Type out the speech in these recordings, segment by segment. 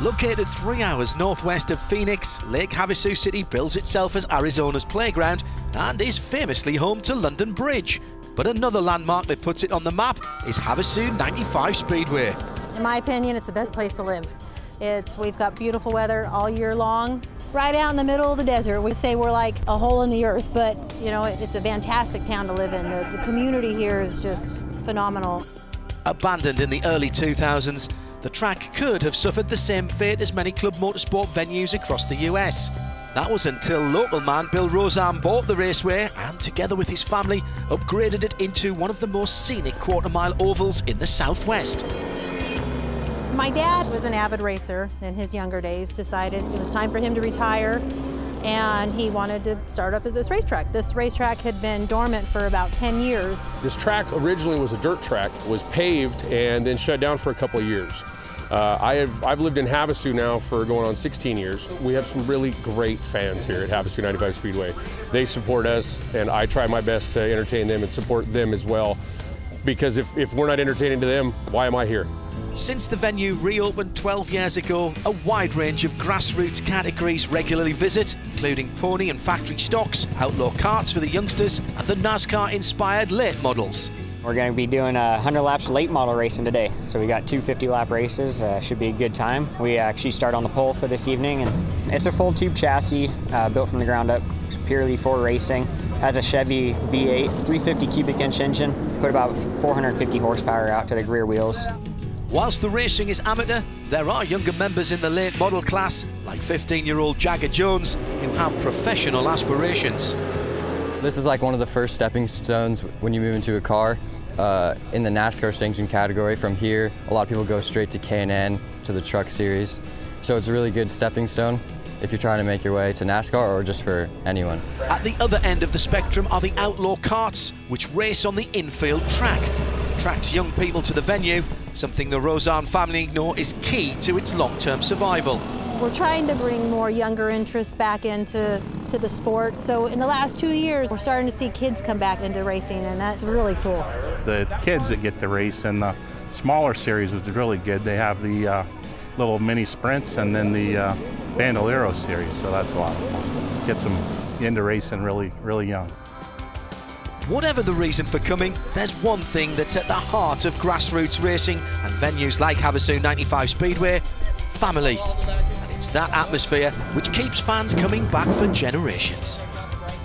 Located 3 hours northwest of Phoenix, Lake Havasu City bills itself as Arizona's playground and is famously home to London Bridge. But another landmark that puts it on the map is Havasu 95 Speedway. In my opinion, it's the best place to live. We've got beautiful weather all year long, right out in the middle of the desert. We say we're like a hole in the earth, but you know, it's a fantastic town to live in. The community here is just phenomenal. Abandoned in the early 2000s, the track could have suffered the same fate as many club motorsport venues across the US. That was until local man Bill Rozhon bought the raceway and, together with his family, upgraded it into one of the most scenic quarter-mile ovals in the Southwest. My dad was an avid racer in his younger days, decided it was time for him to retire, and he wanted to start up at this racetrack. This racetrack had been dormant for about 10 years. This track originally was a dirt track, was paved and then shut down for a couple of years. I've lived in Havasu now for going on 16 years. We have some really great fans here at Havasu 95 Speedway. They support us, and I try my best to entertain them and support them as well, because if we're not entertaining to them, why am I here? Since the venue reopened 12 years ago, a wide range of grassroots categories regularly visit, including pony and factory stocks, outlaw karts for the youngsters, and the NASCAR-inspired late models. We're going to be doing 100 laps late model racing today. So we got 2 50-lap races. Should be a good time. We actually start on the pole for this evening, and it's a full tube chassis built from the ground up, purely for racing. Has a Chevy V8 350 cubic inch engine, put about 450 horsepower out to the rear wheels. Whilst the racing is amateur, there are younger members in the late model class, like 15-year-old Jagger Jones, who have professional aspirations. This is like one of the first stepping stones when you move into a car. In the NASCAR sanctioned category, from here, a lot of people go straight to K&N, to the truck series. So it's a really good stepping stone if you're trying to make your way to NASCAR or just for anyone. At the other end of the spectrum are the outlaw karts, which race on the infield track. Attracts young people to the venue, something the Rozhon family know is key to its long-term survival. We're trying to bring more younger interests back into the sport. So in the last 2 years, we're starting to see kids come back into racing, and that's really cool. The kids that get to race in the smaller series is really good. They have the little mini sprints and then the Bandolero series, so that's a lot of fun. Gets them into racing really young. Whatever the reason for coming, there's one thing that's at the heart of grassroots racing and venues like Havasu 95 Speedway: family. And it's that atmosphere which keeps fans coming back for generations.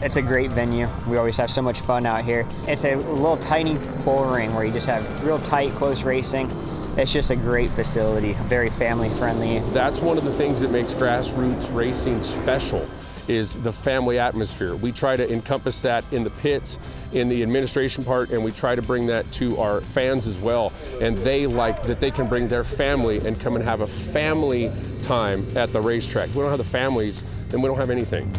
It's a great venue. We always have so much fun out here. It's a little tiny bull ring where you just have real tight, close racing. It's just a great facility, very family friendly. That's one of the things that makes grassroots racing special, is the family atmosphere. We try to encompass that in the pits, in the administration part, and we try to bring that to our fans as well. And they like that they can bring their family and come and have a family time at the racetrack. If we don't have the families, then we don't have anything.